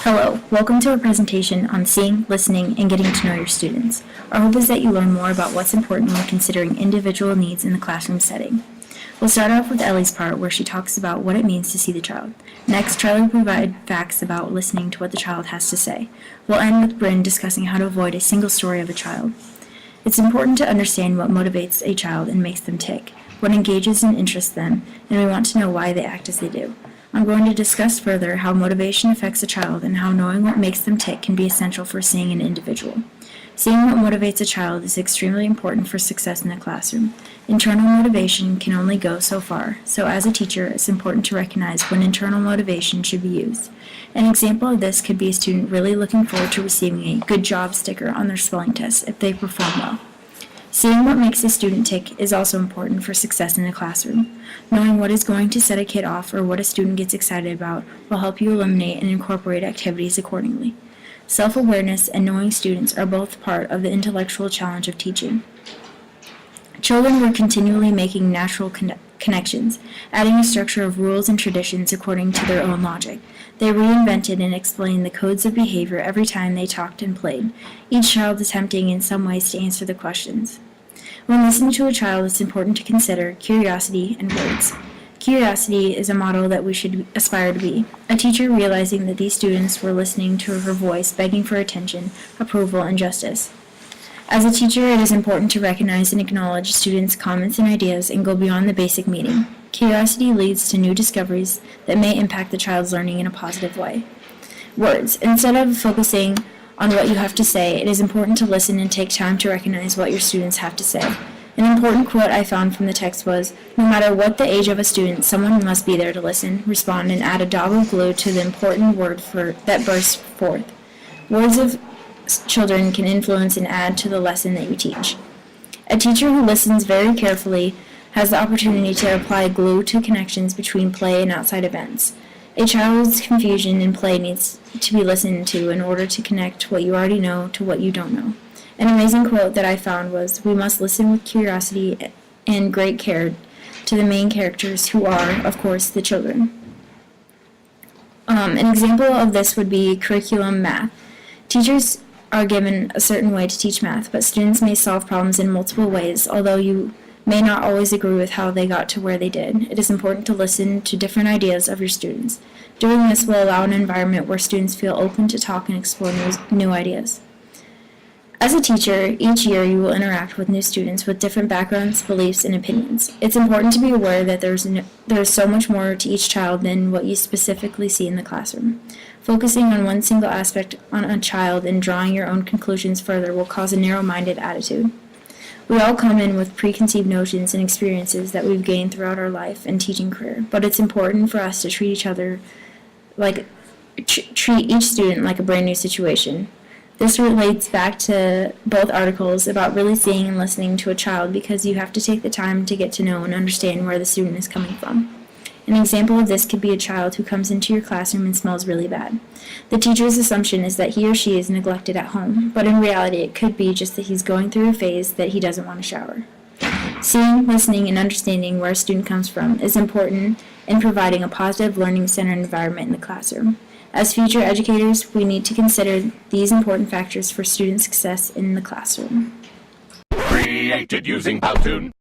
Hello, welcome to our presentation on seeing, listening, and getting to know your students. Our hope is that you learn more about what's important when considering individual needs in the classroom setting. We'll start off with Ellie's part, where she talks about what it means to see the child. Next, Charlie will provide facts about listening to what the child has to say. We'll end with Bryn discussing how to avoid a single story of a child. It's important to understand what motivates a child and makes them tick, what engages and interests them, and we want to know why they act as they do. I'm going to discuss further how motivation affects a child and how knowing what makes them tick can be essential for seeing an individual. Seeing what motivates a child is extremely important for success in the classroom. Internal motivation can only go so far, so as a teacher, it's important to recognize when internal motivation should be used. An example of this could be a student really looking forward to receiving a good job sticker on their spelling test if they perform well. Seeing what makes a student tick is also important for success in the classroom. Knowing what is going to set a kid off or what a student gets excited about will help you eliminate and incorporate activities accordingly. Self-awareness and knowing students are both part of the intellectual challenge of teaching. Children were continually making natural connections, adding a structure of rules and traditions according to their own logic. They reinvented and explained the codes of behavior every time they talked and played, each child attempting in some ways to answer the questions. When listening to a child, it's important to consider curiosity and words. Curiosity is a model that we should aspire to be. A teacher realizing that these students were listening to her voice, begging for attention, approval, and justice. As a teacher, it is important to recognize and acknowledge students' comments and ideas and go beyond the basic meaning. Curiosity leads to new discoveries that may impact the child's learning in a positive way. Words. Instead of focusing on what you have to say, it is important to listen and take time to recognize what your students have to say. An important quote I found from the text was, "No matter what the age of a student, someone must be there to listen, respond, and add a dab of glue to the important word that bursts forth." Words of children can influence and add to the lesson that you teach. A teacher who listens very carefully has the opportunity to apply glue to connections between play and outside events. A child's confusion in play needs to be listened to in order to connect what you already know to what you don't know. An amazing quote that I found was, "We must listen with curiosity and great care to the main characters who are, of course, the children." An example of this would be curriculum math. Teachers are given a certain way to teach math, but students may solve problems in multiple ways, although you may not always agree with how they got to where they did. It is important to listen to different ideas of your students. Doing this will allow an environment where students feel open to talk and explore new ideas. As a teacher, each year you will interact with new students with different backgrounds, beliefs, and opinions. It's important to be aware that there is so much more to each child than what you specifically see in the classroom. Focusing on one single aspect on a child and drawing your own conclusions further will cause a narrow-minded attitude. We all come in with preconceived notions and experiences that we've gained throughout our life and teaching career, but it's important for us to treat each student like a brand new situation. This relates back to both articles about really seeing and listening to a child because you have to take the time to get to know and understand where the student is coming from. An example of this could be a child who comes into your classroom and smells really bad. The teacher's assumption is that he or she is neglected at home, but in reality it could be just that he's going through a phase that he doesn't want to shower. Seeing, listening, and understanding where a student comes from is important in providing a positive learning-centered environment in the classroom. As future educators, we need to consider these important factors for student success in the classroom. Created using Powtoon.